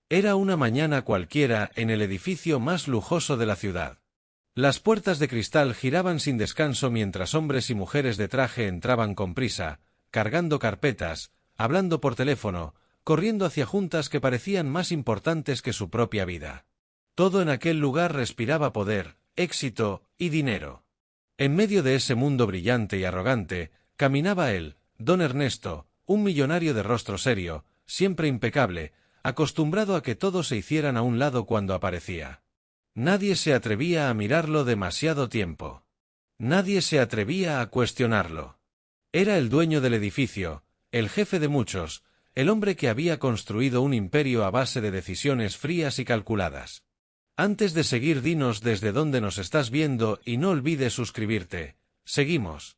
Era una mañana cualquiera en el edificio más lujoso de la ciudad. Las puertas de cristal giraban sin descanso mientras hombres y mujeres de traje entraban con prisa, cargando carpetas, hablando por teléfono, corriendo hacia juntas que parecían más importantes que su propia vida. Todo en aquel lugar respiraba poder, éxito y dinero. En medio de ese mundo brillante y arrogante, caminaba él, don Ernesto, un millonario de rostro serio, siempre impecable, acostumbrado a que todos se hicieran a un lado cuando aparecía. Nadie se atrevía a mirarlo demasiado tiempo. Nadie se atrevía a cuestionarlo. Era el dueño del edificio, el jefe de muchos, el hombre que había construido un imperio a base de decisiones frías y calculadas. Antes de seguir, dinos desde dónde nos estás viendo y no olvides suscribirte. Seguimos.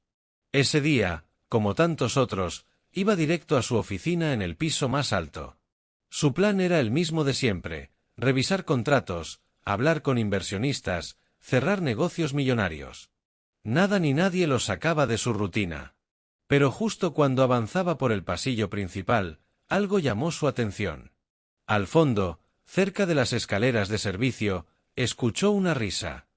Ese día, como tantos otros, iba directo a su oficina en el piso más alto. Su plan era el mismo de siempre: revisar contratos, hablar con inversionistas, cerrar negocios millonarios. Nada ni nadie lo sacaba de su rutina. Pero justo cuando avanzaba por el pasillo principal, algo llamó su atención. Al fondo, cerca de las escaleras de servicio, escuchó una risa.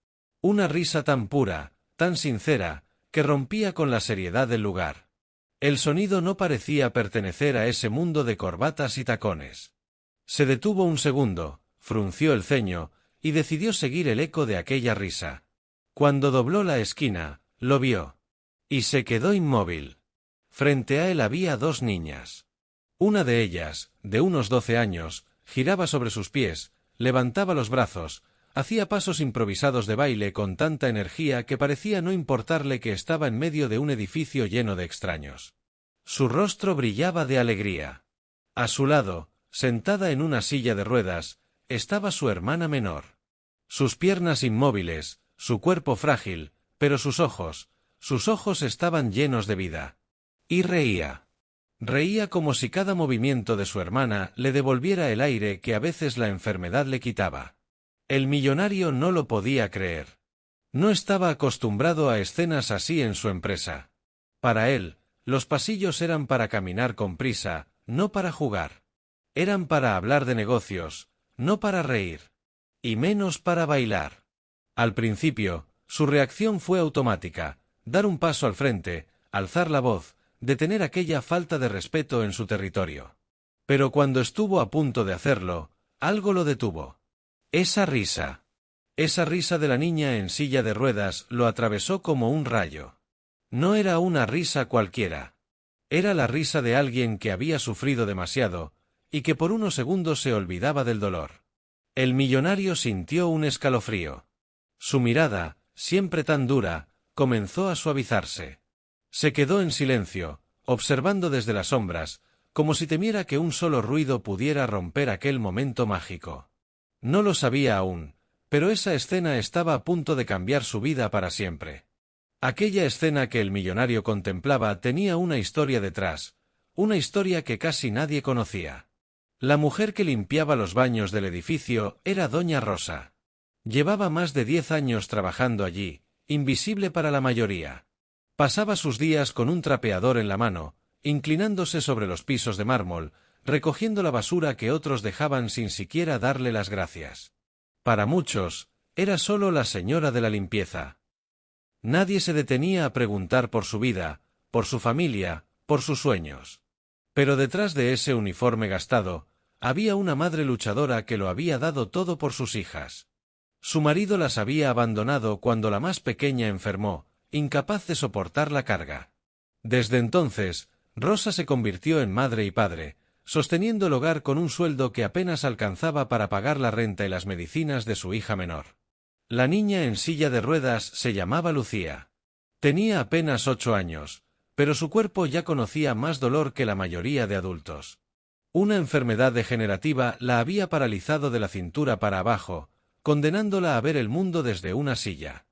Una risa tan pura, tan sincera, que rompía con la seriedad del lugar. El sonido no parecía pertenecer a ese mundo de corbatas y tacones. Se detuvo un segundo, frunció el ceño, y decidió seguir el eco de aquella risa. Cuando dobló la esquina, lo vio. Y se quedó inmóvil. Frente a él había dos niñas. Una de ellas, de unos 12 años, giraba sobre sus pies, levantaba los brazos, hacía pasos improvisados de baile con tanta energía que parecía no importarle que estaba en medio de un edificio lleno de extraños. Su rostro brillaba de alegría. A su lado, sentada en una silla de ruedas, estaba su hermana menor. Sus piernas inmóviles, su cuerpo frágil, pero sus ojos estaban llenos de vida. Y reía. Reía como si cada movimiento de su hermana le devolviera el aire que a veces la enfermedad le quitaba. El millonario no lo podía creer. No estaba acostumbrado a escenas así en su empresa. Para él, los pasillos eran para caminar con prisa, no para jugar. Eran para hablar de negocios, no para reír. Y menos para bailar. Al principio, su reacción fue automática: dar un paso al frente, alzar la voz, detener aquella falta de respeto en su territorio. Pero cuando estuvo a punto de hacerlo, algo lo detuvo. Esa risa de la niña en silla de ruedas lo atravesó como un rayo. No era una risa cualquiera. Era la risa de alguien que había sufrido demasiado, y que por unos segundos se olvidaba del dolor. El millonario sintió un escalofrío. Su mirada, siempre tan dura, comenzó a suavizarse. Se quedó en silencio, observando desde las sombras, como si temiera que un solo ruido pudiera romper aquel momento mágico. No lo sabía aún, pero esa escena estaba a punto de cambiar su vida para siempre. Aquella escena que el millonario contemplaba tenía una historia detrás, una historia que casi nadie conocía. La mujer que limpiaba los baños del edificio era doña Rosa. Llevaba más de 10 años trabajando allí, invisible para la mayoría. Pasaba sus días con un trapeador en la mano, inclinándose sobre los pisos de mármol, recogiendo la basura que otros dejaban sin siquiera darle las gracias. Para muchos, era solo la señora de la limpieza. Nadie se detenía a preguntar por su vida, por su familia, por sus sueños. Pero detrás de ese uniforme gastado, había una madre luchadora que lo había dado todo por sus hijas. Su marido las había abandonado cuando la más pequeña enfermó, incapaz de soportar la carga. Desde entonces, Rosa se convirtió en madre y padre, sosteniendo el hogar con un sueldo que apenas alcanzaba para pagar la renta y las medicinas de su hija menor. La niña en silla de ruedas se llamaba Lucía. Tenía apenas 8 años, pero su cuerpo ya conocía más dolor que la mayoría de adultos. Una enfermedad degenerativa la había paralizado de la cintura para abajo, condenándola a ver el mundo desde una silla.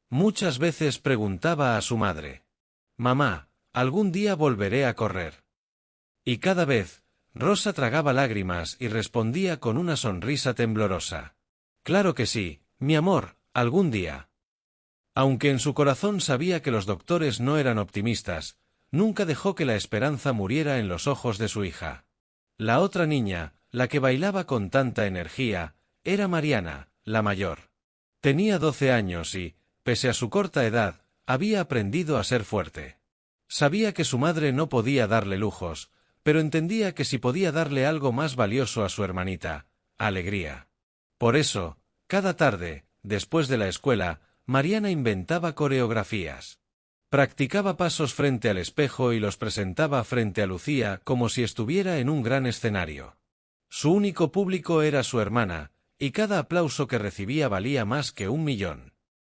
Muchas veces preguntaba a su madre: «Mamá, ¿algún día volveré a correr?». Y cada vez, Rosa tragaba lágrimas y respondía con una sonrisa temblorosa: «Claro que sí, mi amor, algún día». Aunque en su corazón sabía que los doctores no eran optimistas, nunca dejó que la esperanza muriera en los ojos de su hija. La otra niña, la que bailaba con tanta energía, era Mariana, la mayor. Tenía 12 años y, pese a su corta edad, había aprendido a ser fuerte. Sabía que su madre no podía darle lujos, pero entendía que si podía darle algo más valioso a su hermanita, alegría. Por eso, cada tarde, después de la escuela, Mariana inventaba coreografías. Practicaba pasos frente al espejo y los presentaba frente a Lucía como si estuviera en un gran escenario. Su único público era su hermana, y cada aplauso que recibía valía más que 1.000.000.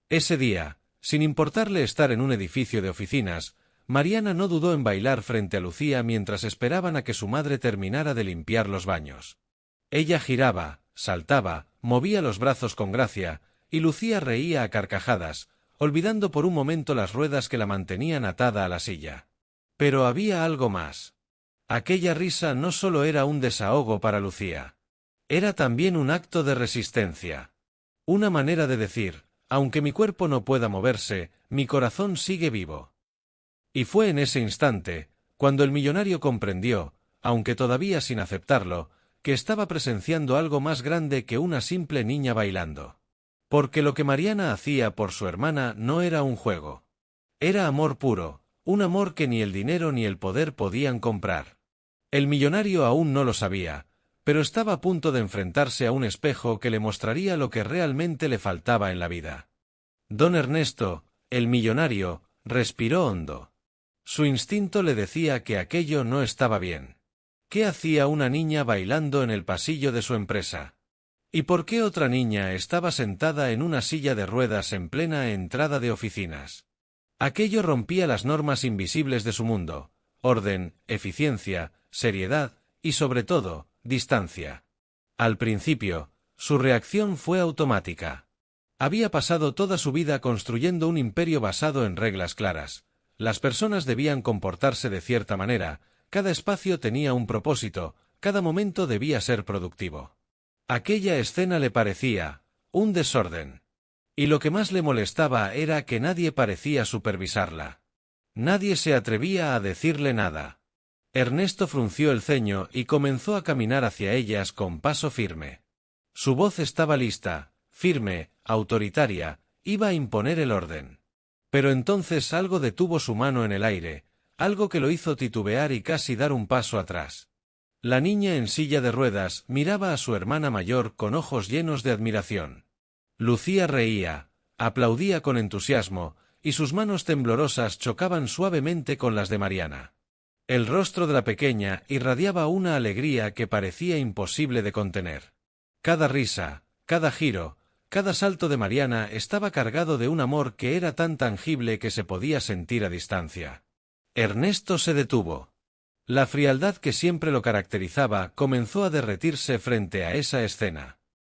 Ese día, sin importarle estar en un edificio de oficinas, Mariana no dudó en bailar frente a Lucía mientras esperaban a que su madre terminara de limpiar los baños. Ella giraba, saltaba, movía los brazos con gracia, y Lucía reía a carcajadas, olvidando por un momento las ruedas que la mantenían atada a la silla. Pero había algo más. Aquella risa no solo era un desahogo para Lucía. Era también un acto de resistencia. Una manera de decir, aunque mi cuerpo no pueda moverse, mi corazón sigue vivo. Y fue en ese instante, cuando el millonario comprendió, aunque todavía sin aceptarlo, que estaba presenciando algo más grande que una simple niña bailando. Porque lo que Mariana hacía por su hermana no era un juego. Era amor puro, un amor que ni el dinero ni el poder podían comprar. El millonario aún no lo sabía, pero estaba a punto de enfrentarse a un espejo que le mostraría lo que realmente le faltaba en la vida. Don Ernesto, el millonario, respiró hondo. Su instinto le decía que aquello no estaba bien. ¿Qué hacía una niña bailando en el pasillo de su empresa? ¿Y por qué otra niña estaba sentada en una silla de ruedas en plena entrada de oficinas? Aquello rompía las normas invisibles de su mundo: orden, eficiencia, seriedad y, sobre todo, distancia. Al principio, su reacción fue automática. Había pasado toda su vida construyendo un imperio basado en reglas claras. Las personas debían comportarse de cierta manera, cada espacio tenía un propósito, cada momento debía ser productivo. Aquella escena le parecía un desorden. Y lo que más le molestaba era que nadie parecía supervisarla. Nadie se atrevía a decirle nada. Ernesto frunció el ceño y comenzó a caminar hacia ellas con paso firme. Su voz estaba lista, firme, autoritaria, iba a imponer el orden. Pero entonces algo detuvo su mano en el aire, algo que lo hizo titubear y casi dar un paso atrás. La niña en silla de ruedas miraba a su hermana mayor con ojos llenos de admiración. Lucía reía, aplaudía con entusiasmo, y sus manos temblorosas chocaban suavemente con las de Mariana. El rostro de la pequeña irradiaba una alegría que parecía imposible de contener. Cada risa, cada giro, cada salto de Mariana estaba cargado de un amor que era tan tangible que se podía sentir a distancia. Ernesto se detuvo. La frialdad que siempre lo caracterizaba comenzó a derretirse frente a esa escena.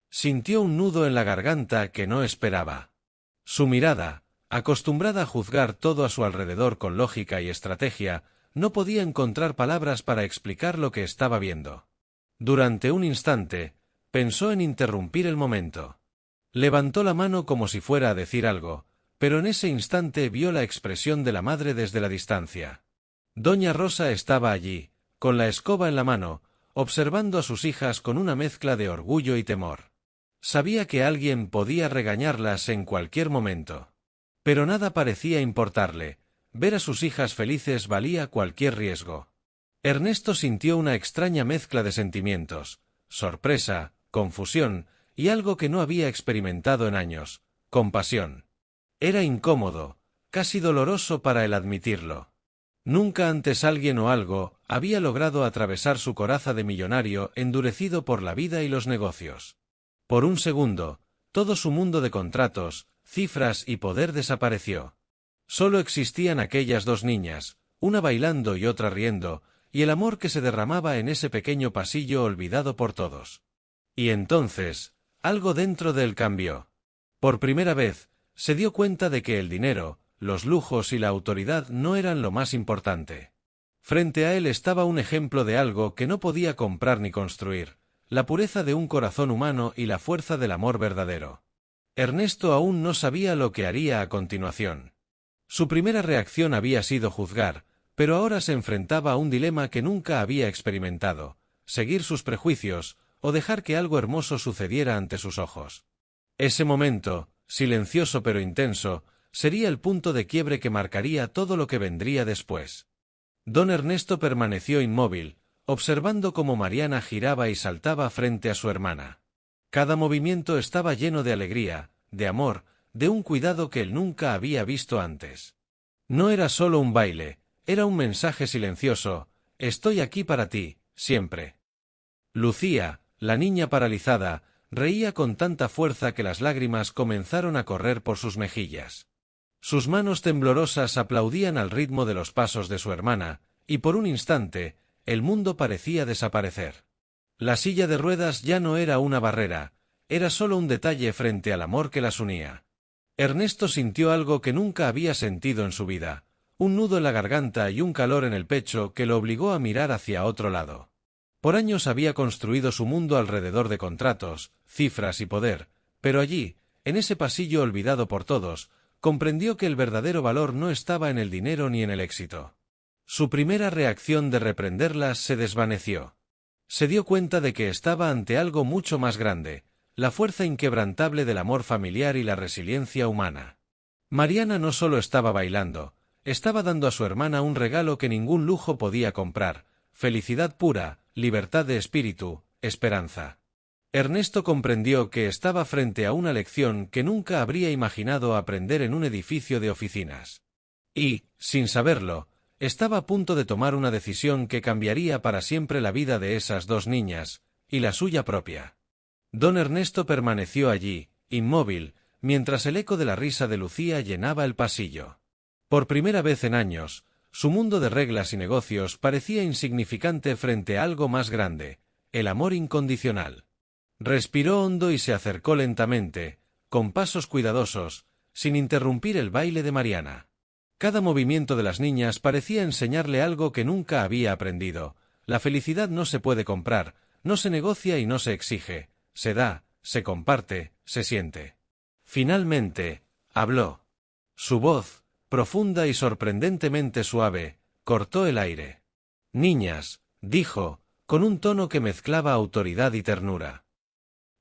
Sintió un nudo en la garganta que no esperaba. Su mirada, acostumbrada a juzgar todo a su alrededor con lógica y estrategia, no podía encontrar palabras para explicar lo que estaba viendo. Durante un instante, pensó en interrumpir el momento. Levantó la mano como si fuera a decir algo, pero en ese instante vio la expresión de la madre desde la distancia. Doña Rosa estaba allí, con la escoba en la mano, observando a sus hijas con una mezcla de orgullo y temor. Sabía que alguien podía regañarlas en cualquier momento. Pero nada parecía importarle. Ver a sus hijas felices valía cualquier riesgo. Ernesto sintió una extraña mezcla de sentimientos: sorpresa, confusión y algo que no había experimentado en años: compasión. Era incómodo, casi doloroso para él admitirlo. Nunca antes alguien o algo había logrado atravesar su coraza de millonario endurecido por la vida y los negocios. Por un segundo, todo su mundo de contratos, cifras y poder desapareció. Solo existían aquellas dos niñas, una bailando y otra riendo, y el amor que se derramaba en ese pequeño pasillo olvidado por todos. Y entonces, algo dentro de él cambió. Por primera vez, se dio cuenta de que el dinero, los lujos y la autoridad no eran lo más importante. Frente a él estaba un ejemplo de algo que no podía comprar ni construir: la pureza de un corazón humano y la fuerza del amor verdadero. Ernesto aún no sabía lo que haría a continuación. Su primera reacción había sido juzgar, pero ahora se enfrentaba a un dilema que nunca había experimentado: seguir sus prejuicios, o dejar que algo hermoso sucediera ante sus ojos. Ese momento, silencioso pero intenso, sería el punto de quiebre que marcaría todo lo que vendría después. Don Ernesto permaneció inmóvil, observando cómo Mariana giraba y saltaba frente a su hermana. Cada movimiento estaba lleno de alegría, de amor, de un cuidado que él nunca había visto antes. No era solo un baile, era un mensaje silencioso: estoy aquí para ti, siempre. Lucía, la niña paralizada, reía con tanta fuerza que las lágrimas comenzaron a correr por sus mejillas. Sus manos temblorosas aplaudían al ritmo de los pasos de su hermana, y por un instante, el mundo parecía desaparecer. La silla de ruedas ya no era una barrera, era solo un detalle frente al amor que las unía. Ernesto sintió algo que nunca había sentido en su vida, un nudo en la garganta y un calor en el pecho que lo obligó a mirar hacia otro lado. Por años había construido su mundo alrededor de contratos, cifras y poder, pero allí, en ese pasillo olvidado por todos, comprendió que el verdadero valor no estaba en el dinero ni en el éxito. Su primera reacción de reprenderlas se desvaneció. Se dio cuenta de que estaba ante algo mucho más grande, la fuerza inquebrantable del amor familiar y la resiliencia humana. Mariana no solo estaba bailando, estaba dando a su hermana un regalo que ningún lujo podía comprar: felicidad pura, libertad de espíritu, esperanza. Ernesto comprendió que estaba frente a una lección que nunca habría imaginado aprender en un edificio de oficinas. Y, sin saberlo, estaba a punto de tomar una decisión que cambiaría para siempre la vida de esas dos niñas, y la suya propia. Don Ernesto permaneció allí, inmóvil, mientras el eco de la risa de Lucía llenaba el pasillo. Por primera vez en años, su mundo de reglas y negocios parecía insignificante frente a algo más grande: el amor incondicional. Respiró hondo y se acercó lentamente, con pasos cuidadosos, sin interrumpir el baile de Mariana. Cada movimiento de las niñas parecía enseñarle algo que nunca había aprendido: la felicidad no se puede comprar, no se negocia y no se exige, se da, se comparte, se siente. Finalmente, habló. Su voz, profunda y sorprendentemente suave, cortó el aire. «Niñas», dijo, con un tono que mezclaba autoridad y ternura.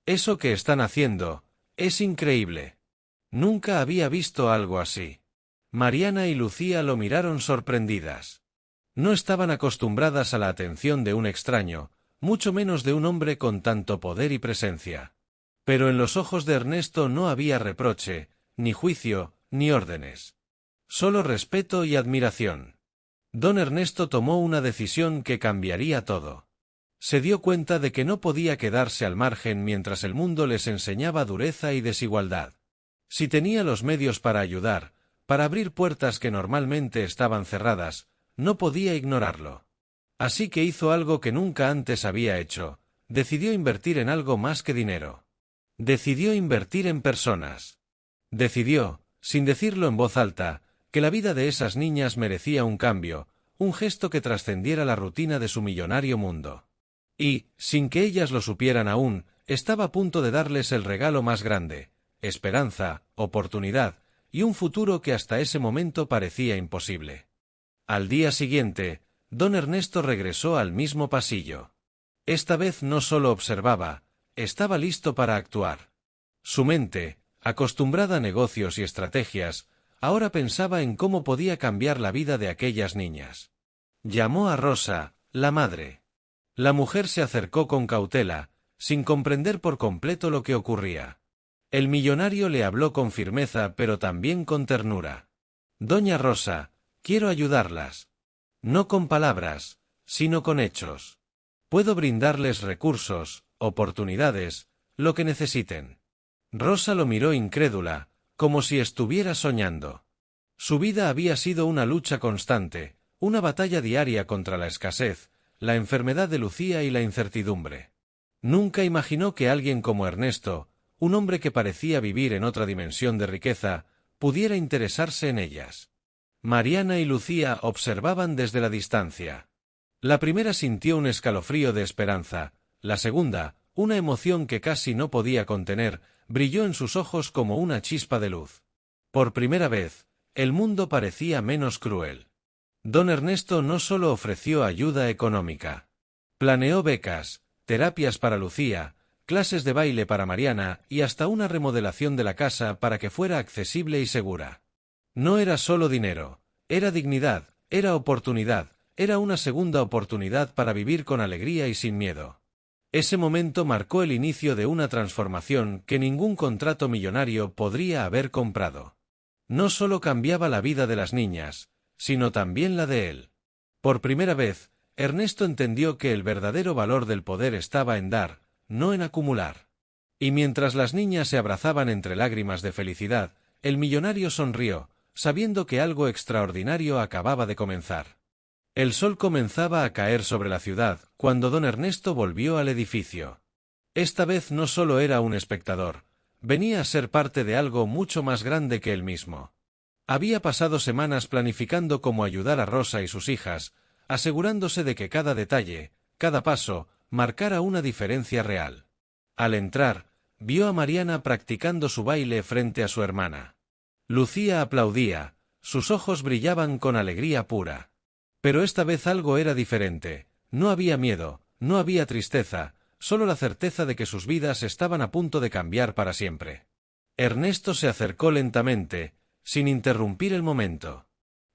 «Eso que están haciendo es increíble. Nunca había visto algo así». Mariana y Lucía lo miraron sorprendidas. No estaban acostumbradas a la atención de un extraño, mucho menos de un hombre con tanto poder y presencia. Pero en los ojos de Ernesto no había reproche, ni juicio, ni órdenes. Solo respeto y admiración. Don Ernesto tomó una decisión que cambiaría todo. Se dio cuenta de que no podía quedarse al margen mientras el mundo les enseñaba dureza y desigualdad. Si tenía los medios para ayudar, para abrir puertas que normalmente estaban cerradas, no podía ignorarlo. Así que hizo algo que nunca antes había hecho: decidió invertir en algo más que dinero. Decidió invertir en personas. Decidió, sin decirlo en voz alta, que la vida de esas niñas merecía un cambio, un gesto que trascendiera la rutina de su millonario mundo. Y, sin que ellas lo supieran aún, estaba a punto de darles el regalo más grande: esperanza, oportunidad, y un futuro que hasta ese momento parecía imposible. Al día siguiente, don Ernesto regresó al mismo pasillo. Esta vez no solo observaba, estaba listo para actuar. Su mente, acostumbrada a negocios y estrategias, ahora pensaba en cómo podía cambiar la vida de aquellas niñas. Llamó a Rosa, la madre. La mujer se acercó con cautela, sin comprender por completo lo que ocurría. El millonario le habló con firmeza pero también con ternura. «Doña Rosa, quiero ayudarlas. No con palabras, sino con hechos. Puedo brindarles recursos, oportunidades, lo que necesiten». Rosa lo miró incrédula, como si estuviera soñando. Su vida había sido una lucha constante, una batalla diaria contra la escasez, la enfermedad de Lucía y la incertidumbre. Nunca imaginó que alguien como Ernesto, un hombre que parecía vivir en otra dimensión de riqueza, pudiera interesarse en ellas. Mariana y Lucía observaban desde la distancia. La primera sintió un escalofrío de esperanza, la segunda, una emoción que casi no podía contener, brilló en sus ojos como una chispa de luz. Por primera vez, el mundo parecía menos cruel. Don Ernesto no solo ofreció ayuda económica. Planeó becas, terapias para Lucía, clases de baile para Mariana y hasta una remodelación de la casa para que fuera accesible y segura. No era solo dinero, era dignidad, era oportunidad, era una segunda oportunidad para vivir con alegría y sin miedo. Ese momento marcó el inicio de una transformación que ningún contrato millonario podría haber comprado. No solo cambiaba la vida de las niñas, sino también la de él. Por primera vez, Ernesto entendió que el verdadero valor del poder estaba en dar, no en acumular. Y mientras las niñas se abrazaban entre lágrimas de felicidad, el millonario sonrió, sabiendo que algo extraordinario acababa de comenzar. El sol comenzaba a caer sobre la ciudad, cuando don Ernesto volvió al edificio. Esta vez no solo era un espectador, venía a ser parte de algo mucho más grande que él mismo. Había pasado semanas planificando cómo ayudar a Rosa y sus hijas, asegurándose de que cada detalle, cada paso, marcara una diferencia real. Al entrar, vio a Mariana practicando su baile frente a su hermana. Lucía aplaudía, sus ojos brillaban con alegría pura. Pero esta vez algo era diferente, no había miedo, no había tristeza, solo la certeza de que sus vidas estaban a punto de cambiar para siempre. Ernesto se acercó lentamente, sin interrumpir el momento.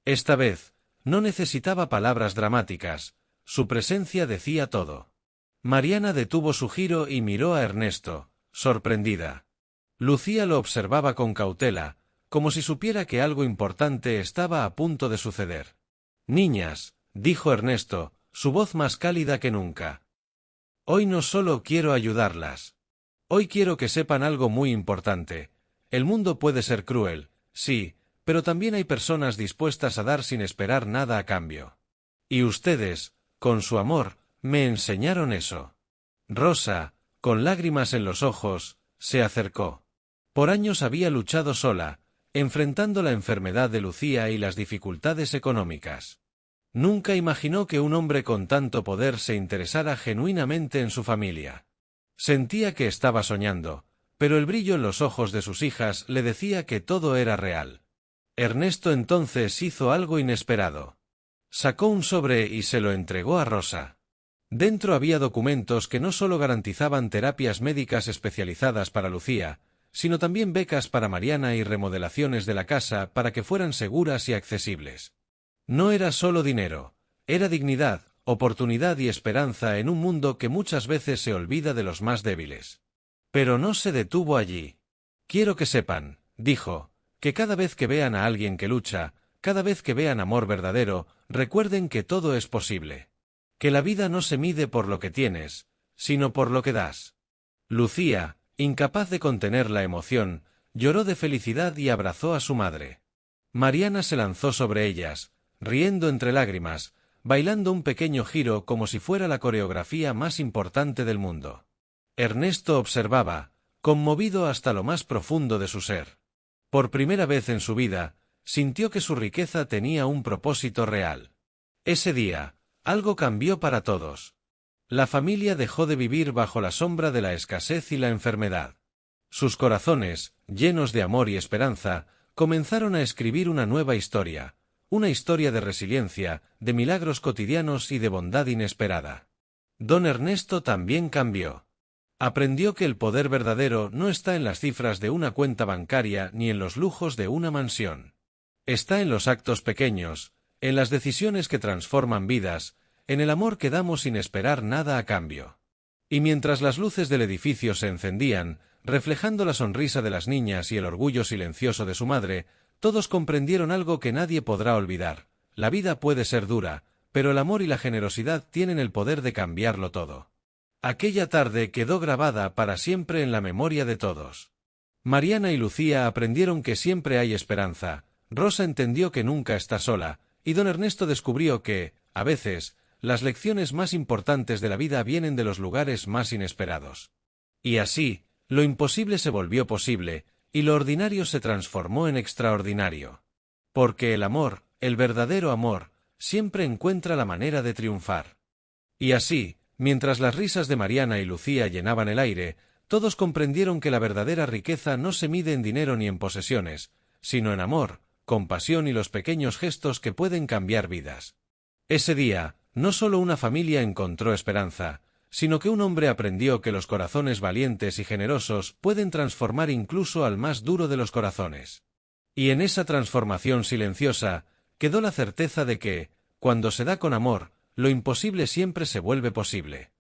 Esta vez, no necesitaba palabras dramáticas, su presencia decía todo. Mariana detuvo su giro y miró a Ernesto, sorprendida. Lucía lo observaba con cautela, como si supiera que algo importante estaba a punto de suceder. «Niñas», dijo Ernesto, su voz más cálida que nunca. «Hoy no solo quiero ayudarlas. Hoy quiero que sepan algo muy importante. El mundo puede ser cruel, sí, pero también hay personas dispuestas a dar sin esperar nada a cambio. Y ustedes, con su amor, me enseñaron eso». Rosa, con lágrimas en los ojos, se acercó. Por años había luchado sola, enfrentando la enfermedad de Lucía y las dificultades económicas. Nunca imaginó que un hombre con tanto poder se interesara genuinamente en su familia. Sentía que estaba soñando, pero el brillo en los ojos de sus hijas le decía que todo era real. Ernesto entonces hizo algo inesperado. Sacó un sobre y se lo entregó a Rosa. Dentro había documentos que no solo garantizaban terapias médicas especializadas para Lucía, sino también becas para Mariana y remodelaciones de la casa para que fueran seguras y accesibles. No era solo dinero, era dignidad, oportunidad y esperanza en un mundo que muchas veces se olvida de los más débiles. Pero no se detuvo allí. «Quiero que sepan», dijo, «que cada vez que vean a alguien que lucha, cada vez que vean amor verdadero, recuerden que todo es posible. Que la vida no se mide por lo que tienes, sino por lo que das». Lucía, incapaz de contener la emoción, lloró de felicidad y abrazó a su madre. Mariana se lanzó sobre ellas, riendo entre lágrimas, bailando un pequeño giro como si fuera la coreografía más importante del mundo. Ernesto observaba, conmovido hasta lo más profundo de su ser. Por primera vez en su vida, sintió que su riqueza tenía un propósito real. Ese día, algo cambió para todos. La familia dejó de vivir bajo la sombra de la escasez y la enfermedad. Sus corazones, llenos de amor y esperanza, comenzaron a escribir una nueva historia, una historia de resiliencia, de milagros cotidianos y de bondad inesperada. Don Ernesto también cambió. Aprendió que el poder verdadero no está en las cifras de una cuenta bancaria ni en los lujos de una mansión. Está en los actos pequeños, en las decisiones que transforman vidas, en el amor que damos sin esperar nada a cambio. Y mientras las luces del edificio se encendían, reflejando la sonrisa de las niñas y el orgullo silencioso de su madre, todos comprendieron algo que nadie podrá olvidar. La vida puede ser dura, pero el amor y la generosidad tienen el poder de cambiarlo todo. Aquella tarde quedó grabada para siempre en la memoria de todos. Mariana y Lucía aprendieron que siempre hay esperanza, Rosa entendió que nunca está sola, y don Ernesto descubrió que, a veces, las lecciones más importantes de la vida vienen de los lugares más inesperados. Y así, lo imposible se volvió posible, y lo ordinario se transformó en extraordinario. Porque el amor, el verdadero amor, siempre encuentra la manera de triunfar. Y así, mientras las risas de Mariana y Lucía llenaban el aire, todos comprendieron que la verdadera riqueza no se mide en dinero ni en posesiones, sino en amor, compasión y los pequeños gestos que pueden cambiar vidas. Ese día, no solo una familia encontró esperanza, sino que un hombre aprendió que los corazones valientes y generosos pueden transformar incluso al más duro de los corazones. Y en esa transformación silenciosa quedó la certeza de que, cuando se da con amor, lo imposible siempre se vuelve posible.